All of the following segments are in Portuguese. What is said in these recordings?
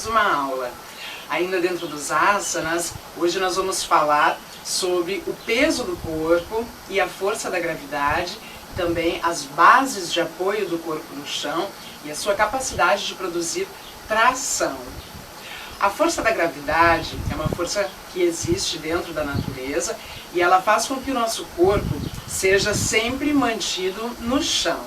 mais uma aula. Ainda dentro dos asanas, hoje nós vamos falar sobre o peso do corpo e a força da gravidade, também as bases de apoio do corpo no chão e a sua capacidade de produzir tração. A força da gravidade é uma força que existe dentro da natureza e ela faz com que o nosso corpo seja sempre mantido no chão.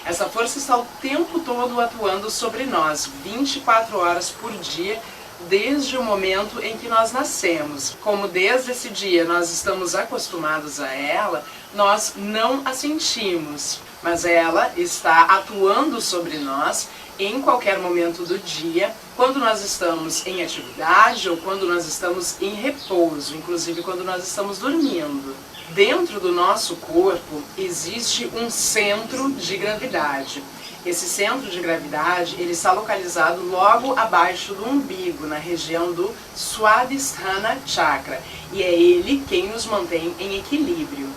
Essa força está o tempo todo atuando sobre nós, 24 horas por dia, desde o momento em que nós nascemos. Como desde esse dia nós estamos acostumados a ela, nós não a sentimos, mas ela está atuando sobre nós em qualquer momento do dia, quando nós estamos em atividade ou quando nós estamos em repouso, inclusive quando nós estamos dormindo. Dentro do nosso corpo existe um centro de gravidade. Esse centro de gravidade ele está localizado logo abaixo do umbigo, na região do Swadhisthana Chakra, e é ele quem nos mantém em equilíbrio.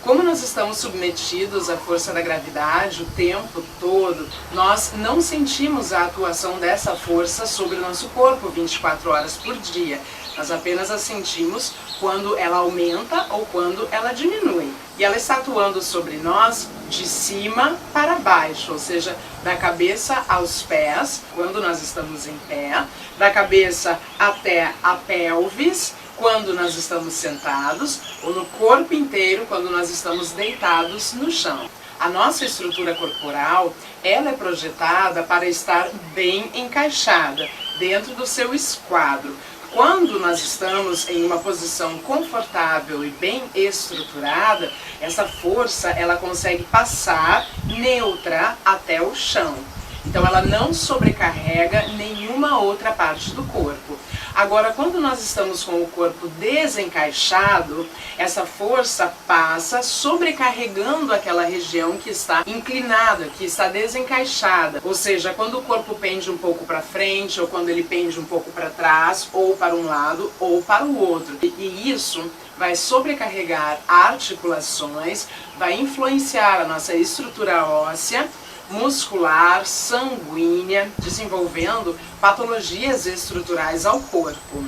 Como nós estamos submetidos à força da gravidade o tempo todo, nós não sentimos a atuação dessa força sobre o nosso corpo 24 horas por dia. Nós apenas a sentimos quando ela aumenta ou quando ela diminui. E ela está atuando sobre nós de cima para baixo, ou seja, da cabeça aos pés, quando nós estamos em pé, da cabeça até a pelvis, quando nós estamos sentados, ou no corpo inteiro, quando nós estamos deitados no chão. A nossa estrutura corporal, ela é projetada para estar bem encaixada dentro do seu esquadro. Quando nós estamos em uma posição confortável e bem estruturada, essa força ela consegue passar neutra até o chão. Então ela não sobrecarrega nenhuma outra parte do corpo. Agora, quando nós estamos com o corpo desencaixado, essa força passa sobrecarregando aquela região que está inclinada, que está desencaixada. Ou seja, quando o corpo pende um pouco para frente, ou quando ele pende um pouco para trás, ou para um lado, ou para o outro. E isso vai sobrecarregar articulações, vai influenciar a nossa estrutura óssea, muscular, sanguínea, desenvolvendo patologias estruturais ao corpo.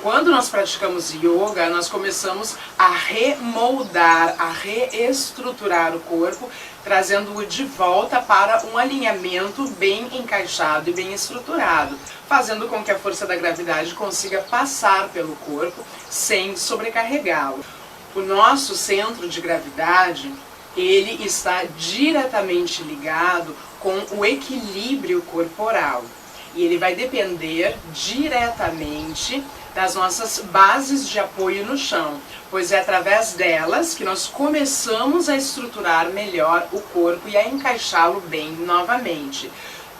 Quando nós praticamos yoga, nós começamos a remoldar, a reestruturar o corpo, trazendo-o de volta para um alinhamento bem encaixado e bem estruturado, fazendo com que a força da gravidade consiga passar pelo corpo sem sobrecarregá-lo. O nosso centro de gravidade, ele está diretamente ligado com o equilíbrio corporal e ele vai depender diretamente das nossas bases de apoio no chão, pois é através delas que nós começamos a estruturar melhor o corpo e a encaixá-lo bem novamente.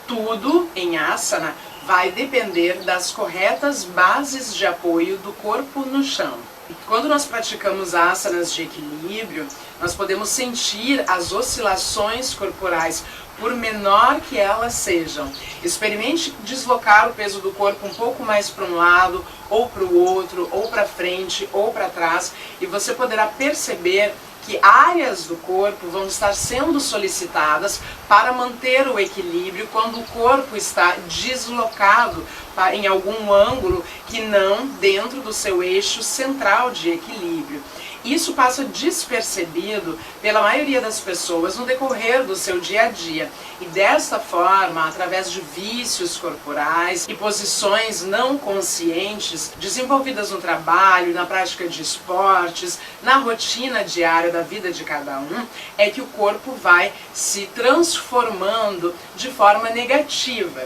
Tudo em asana vai depender das corretas bases de apoio do corpo no chão. Quando nós praticamos asanas de equilíbrio, nós podemos sentir as oscilações corporais, por menor que elas sejam. Experimente deslocar o peso do corpo um pouco mais para um lado, ou para o outro, ou para frente, ou para trás, e você poderá perceber que áreas do corpo vão estar sendo solicitadas para manter o equilíbrio quando o corpo está deslocado em algum ângulo que não dentro do seu eixo central de equilíbrio. Isso passa despercebido pela maioria das pessoas no decorrer do seu dia a dia. E desta forma, através de vícios corporais e posições não conscientes, desenvolvidas no trabalho, na prática de esportes, na rotina diária da vida de cada um, é que o corpo vai se transformando de forma negativa.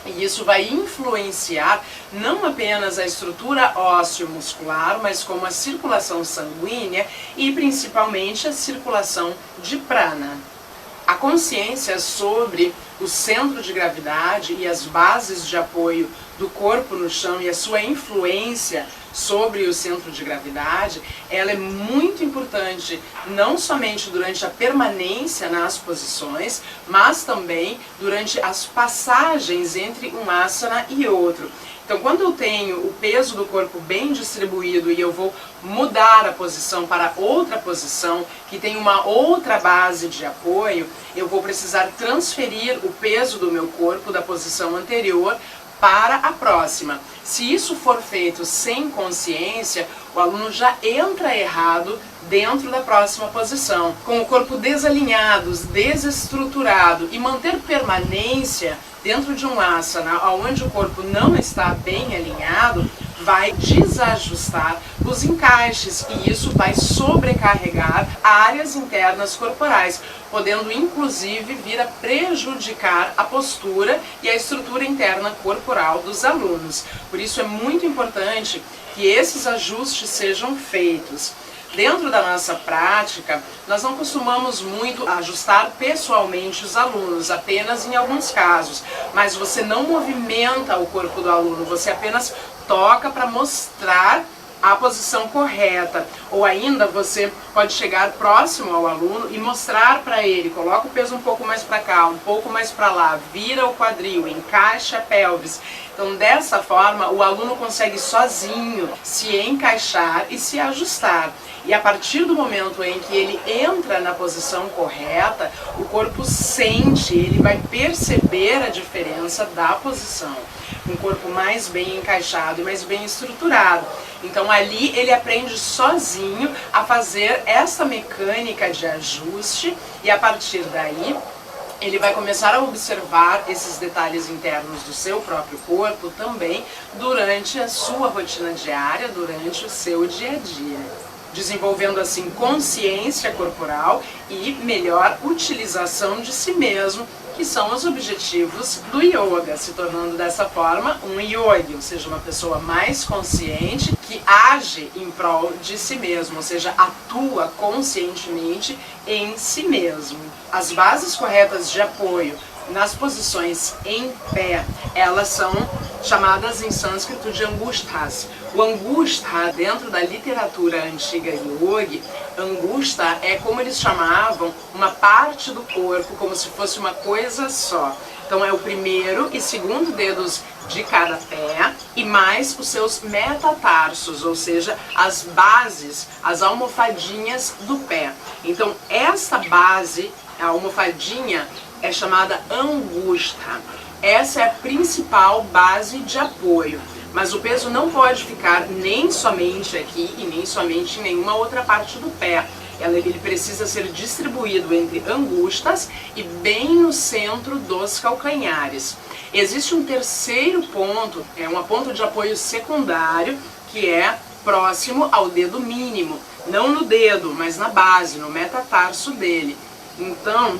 E isso vai influenciar não apenas a estrutura ósseo-muscular, mas como a circulação sanguínea e principalmente a circulação de prana. A consciência sobre o centro de gravidade e as bases de apoio do corpo no chão e a sua influência sobre o centro de gravidade, ela é muito importante, não somente durante a permanência nas posições, mas também durante as passagens entre um asana e outro. Então, quando eu tenho o peso do corpo bem distribuído e eu vou mudar a posição para outra posição, que tem uma outra base de apoio, eu vou precisar transferir o peso do meu corpo da posição anterior para a próxima. Se isso for feito sem consciência, o aluno já entra errado dentro da próxima posição. Com o corpo desalinhado, desestruturado e manter permanência dentro de um asana onde o corpo não está bem alinhado, vai desajustar os encaixes e isso vai sobrecarregar áreas internas corporais, podendo inclusive vir a prejudicar a postura e a estrutura interna corporal dos alunos. Por isso é muito importante que esses ajustes sejam feitos. Dentro da nossa prática, nós não costumamos muito ajustar pessoalmente os alunos, apenas em alguns casos, mas você não movimenta o corpo do aluno, você apenas toca para mostrar a posição correta, ou ainda você pode chegar próximo ao aluno e mostrar para ele, coloca o peso um pouco mais para cá, um pouco mais para lá, vira o quadril, encaixa a pelvis. Então dessa forma o aluno consegue sozinho se encaixar e se ajustar. E a partir do momento em que ele entra na posição correta, o corpo sente, ele vai perceber a diferença da posição. Um corpo mais bem encaixado e mais bem estruturado. Então ali ele aprende sozinho a fazer essa mecânica de ajuste e a partir daí ele vai começar a observar esses detalhes internos do seu próprio corpo também durante a sua rotina diária, durante o seu dia a dia. Desenvolvendo assim consciência corporal e melhor utilização de si mesmo, que são os objetivos do yoga, se tornando dessa forma um yogi, ou seja, uma pessoa mais consciente que age em prol de si mesmo, ou seja, atua conscientemente em si mesmo. As bases corretas de apoio nas posições em pé, elas são chamadas em sânscrito de angustas. O angusta, dentro da literatura antiga yogi, angusta é como eles chamavam uma parte do corpo, como se fosse uma coisa só. Então é o primeiro e segundo dedos de cada pé e mais os seus metatarsos, ou seja, as bases, as almofadinhas do pé. Então essa base, a almofadinha, é chamada angusta. Essa é a principal base de apoio, mas o peso não pode ficar nem somente aqui e nem somente em nenhuma outra parte do pé. Ele precisa ser distribuído entre angustas e bem no centro dos calcanhares. Existe um terceiro ponto, é um ponto de apoio secundário, que é próximo ao dedo mínimo, não no dedo, mas na base, no metatarso dele. Então,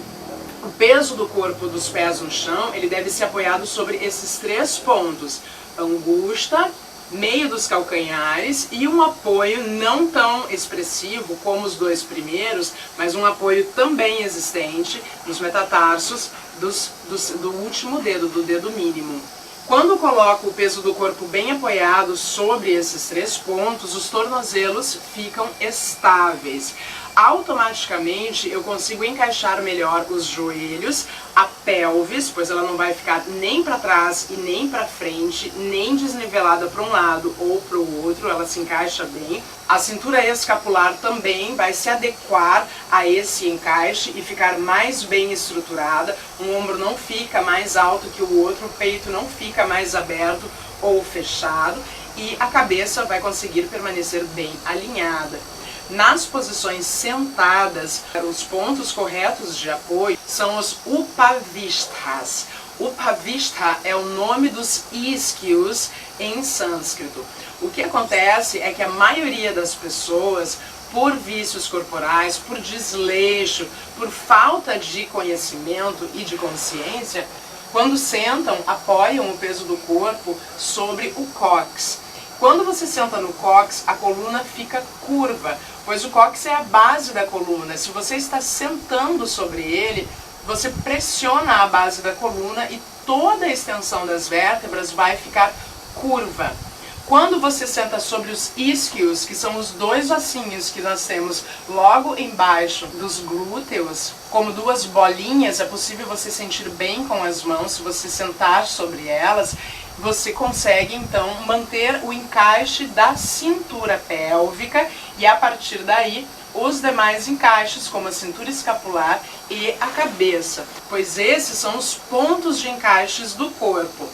o peso do corpo dos pés no chão, ele deve ser apoiado sobre esses três pontos: angusta, meio dos calcanhares e um apoio não tão expressivo como os dois primeiros, mas um apoio também existente nos metatarsos do último dedo, do dedo mínimo. Quando coloco o peso do corpo bem apoiado sobre esses três pontos, os tornozelos ficam estáveis. Automaticamente eu consigo encaixar melhor os joelhos, a pelvis, pois ela não vai ficar nem para trás e nem para frente, nem desnivelada para um lado ou para o outro, ela se encaixa bem. A cintura escapular também vai se adequar a esse encaixe e ficar mais bem estruturada. Um ombro não fica mais alto que o outro, o peito não fica mais aberto ou fechado e a cabeça vai conseguir permanecer bem alinhada. Nas posições sentadas, os pontos corretos de apoio são os upavisthas. Upavistha é o nome dos isquios em sânscrito. O que acontece é que a maioria das pessoas, por vícios corporais, por desleixo, por falta de conhecimento e de consciência, quando sentam, apoiam o peso do corpo sobre o cóccix. Quando você senta no cóccix, a coluna fica curva, pois o cóccix é a base da coluna. Se você está sentando sobre ele, você pressiona a base da coluna e toda a extensão das vértebras vai ficar curva. Quando você senta sobre os isquios, que são os dois ossinhos que nós temos logo embaixo dos glúteos, como duas bolinhas, é possível você sentir bem com as mãos. Se você sentar sobre elas, você consegue então manter o encaixe da cintura pélvica e a partir daí os demais encaixes, como a cintura escapular e a cabeça, pois esses são os pontos de encaixes do corpo.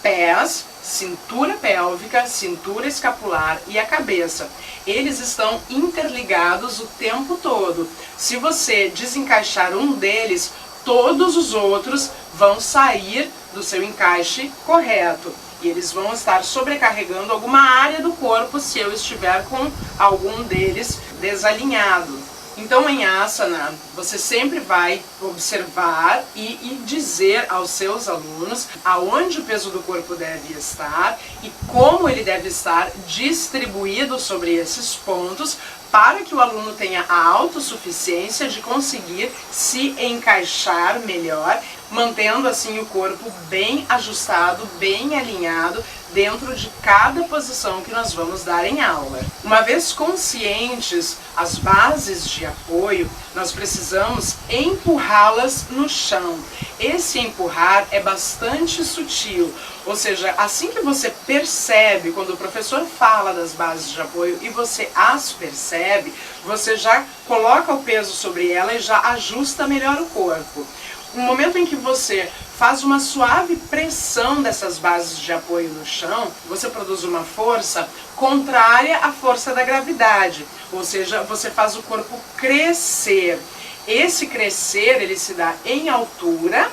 pés, cintura pélvica, cintura escapular e a cabeça. Eles estão interligados o tempo todo. Se você desencaixar um deles, todos os outros vão sair do seu encaixe correto. E eles vão estar sobrecarregando alguma área do corpo se eu estiver com algum deles desalinhado. Então, em asana, você sempre vai observar e dizer aos seus alunos aonde o peso do corpo deve estar e como ele deve estar distribuído sobre esses pontos, para que o aluno tenha a autossuficiência de conseguir se encaixar melhor, mantendo assim o corpo bem ajustado, bem alinhado dentro de cada posição que nós vamos dar em aula. Uma vez conscientes as bases de apoio, nós precisamos empurrá-las no chão. Esse empurrar é bastante sutil, ou seja, assim que você percebe, quando o professor fala das bases de apoio e você as percebe, você já coloca o peso sobre ela e já ajusta melhor o corpo. No momento em que você faz uma suave pressão dessas bases de apoio no chão, você produz uma força contrária à força da gravidade, ou seja, você faz o corpo crescer. Esse crescer, ele se dá em altura,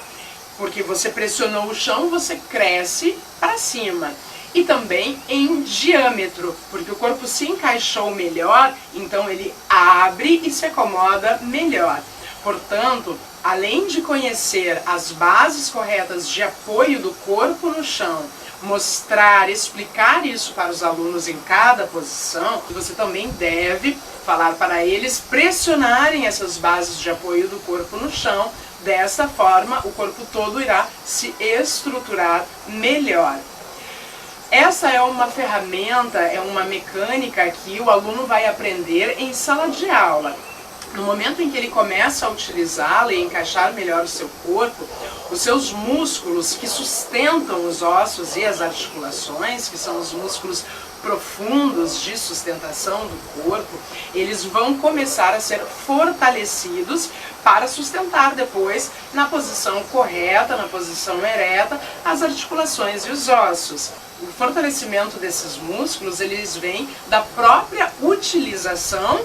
porque você pressionou o chão, você cresce para cima. E também em diâmetro, porque o corpo se encaixou melhor, então ele abre e se acomoda melhor. Portanto, além de conhecer as bases corretas de apoio do corpo no chão, mostrar, explicar isso para os alunos em cada posição, você também deve falar para eles pressionarem essas bases de apoio do corpo no chão. Desta forma, o corpo todo irá se estruturar melhor. Essa é uma ferramenta, é uma mecânica que o aluno vai aprender em sala de aula. No momento em que ele começa a utilizá-la e encaixar melhor o seu corpo, os seus músculos que sustentam os ossos e as articulações, que são os músculos profundos de sustentação do corpo, eles vão começar a ser fortalecidos para sustentar depois, na posição correta, na posição ereta, as articulações e os ossos. O fortalecimento desses músculos, eles vêm da própria utilização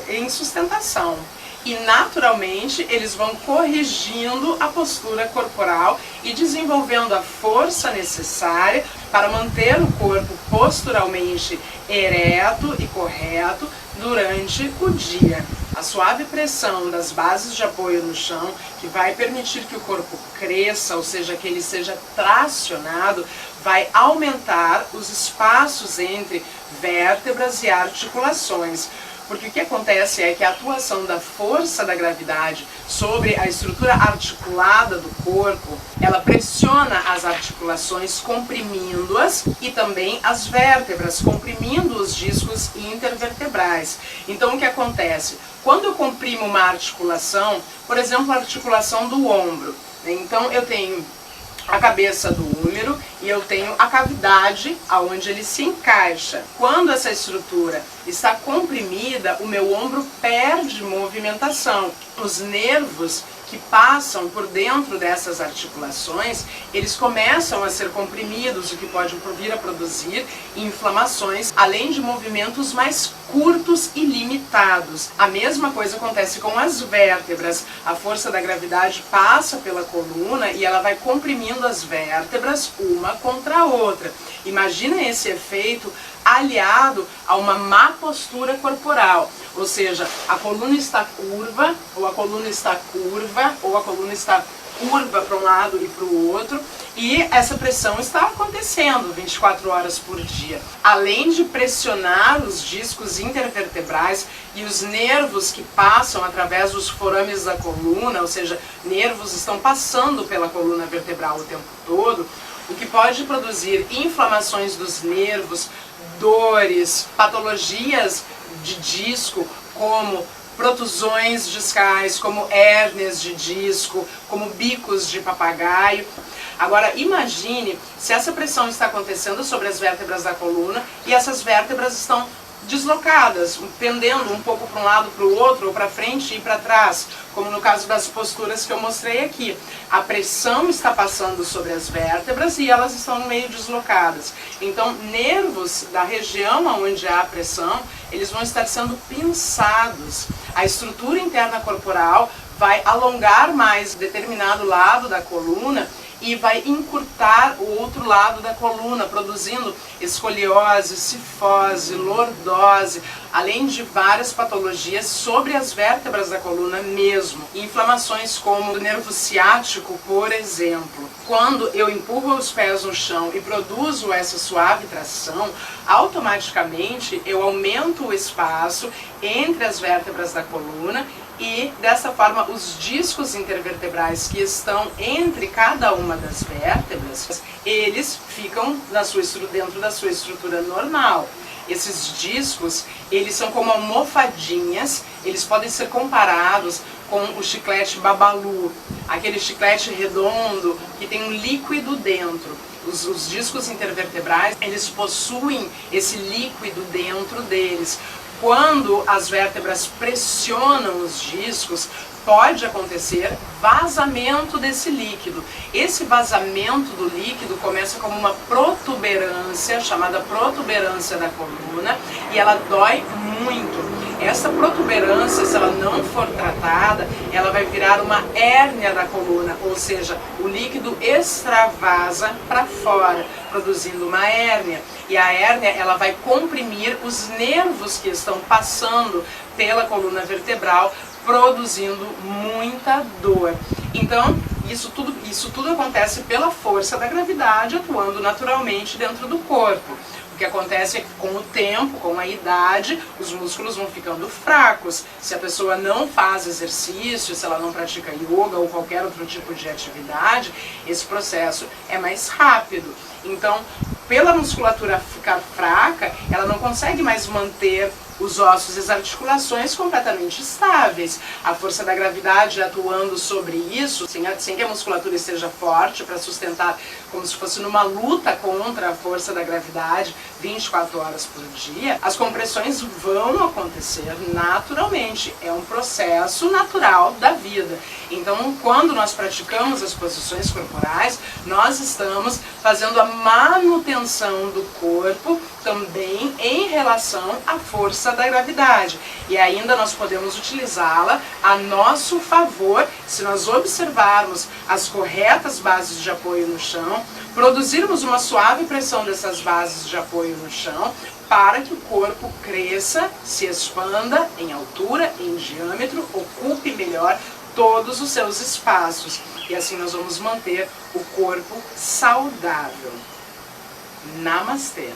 em sustentação. E naturalmente eles vão corrigindo a postura corporal e desenvolvendo a força necessária para manter o corpo posturalmente ereto e correto durante o dia. A suave pressão das bases de apoio no chão, que vai permitir que o corpo cresça, ou seja, que ele seja tracionado, vai aumentar os espaços entre vértebras e articulações. Porque o que acontece é que a atuação da força da gravidade sobre a estrutura articulada do corpo, ela pressiona as articulações, comprimindo-as, e também as vértebras, comprimindo os discos intervertebrais. Então o que acontece? Quando eu comprimo uma articulação, por exemplo, a articulação do ombro, então eu tenho a cabeça do úmero e eu tenho a cavidade aonde ele se encaixa. Quando essa estrutura está comprimida, o meu ombro perde movimentação. Os nervos que passam por dentro dessas articulações, eles começam a ser comprimidos, o que pode vir a produzir inflamações, além de movimentos mais curtos e limitados. A mesma coisa acontece com as vértebras. A força da gravidade passa pela coluna e ela vai comprimindo as vértebras uma contra a outra. Imagina esse efeito aliado a uma má postura corporal, ou seja, a coluna está curva, ou a coluna está curva, ou a coluna está curva para um lado e para o outro, e essa pressão está acontecendo 24 horas por dia. Além de pressionar os discos intervertebrais e os nervos que passam através dos forames da coluna, ou seja, nervos estão passando pela coluna vertebral o tempo todo, o que pode produzir inflamações dos nervos, dores, patologias de disco, como protusões discais, como hérnias de disco, como bicos de papagaio. Agora imagine se essa pressão está acontecendo sobre as vértebras da coluna e essas vértebras estão deslocadas, pendendo um pouco para um lado, para o outro, ou para frente e para trás, como no caso das posturas que eu mostrei aqui. A pressão está passando sobre as vértebras e elas estão meio deslocadas. Então, nervos da região onde há pressão, eles vão estar sendo pinçados. A estrutura interna corporal vai alongar mais determinado lado da coluna e vai encurtar o outro lado da coluna, produzindo escoliose, cifose, lordose, além de várias patologias sobre as vértebras da coluna mesmo. Inflamações como o nervo ciático, por exemplo. Quando eu empurro os pés no chão e produzo essa suave tração, automaticamente eu aumento o espaço entre as vértebras da coluna e dessa forma os discos intervertebrais que estão entre cada uma das vértebras, eles ficam dentro da sua estrutura normal. Esses discos, eles são como almofadinhas, eles podem ser comparados com o chiclete Babalu, aquele chiclete redondo que tem um líquido dentro. Os discos intervertebrais, eles possuem esse líquido dentro deles. Quando as vértebras pressionam os discos, pode acontecer vazamento desse líquido. Esse vazamento do líquido começa como uma protuberância, chamada protuberância da coluna, e ela dói muito. Essa protuberância, se ela não for tratada, ela vai virar uma hérnia da coluna, ou seja, o líquido extravasa para fora, produzindo uma hérnia. E a hérnia, ela vai comprimir os nervos que estão passando pela coluna vertebral, produzindo muita dor. Então, isso tudo acontece pela força da gravidade atuando naturalmente dentro do corpo. O que acontece é que com o tempo, com a idade, os músculos vão ficando fracos. Se a pessoa não faz exercício, se ela não pratica yoga ou qualquer outro tipo de atividade, esse processo é mais rápido. Então, pela musculatura ficar fraca, ela não consegue mais manter os ossos e as articulações completamente estáveis. A força da gravidade atuando sobre isso, sem que a musculatura esteja forte para sustentar, como se fosse numa luta contra a força da gravidade 24 horas por dia, as compressões vão acontecer naturalmente. É um processo natural da vida. Então, quando nós praticamos as posições corporais, nós estamos fazendo a manutenção do corpo também em relação à força da gravidade. E ainda nós podemos utilizá-la a nosso favor se nós observarmos as corretas bases de apoio no chão, produzirmos uma suave pressão dessas bases de apoio no chão, para que o corpo cresça, se expanda em altura, em diâmetro, ocupe melhor todos os seus espaços. E assim nós vamos manter o corpo saudável. Namastê!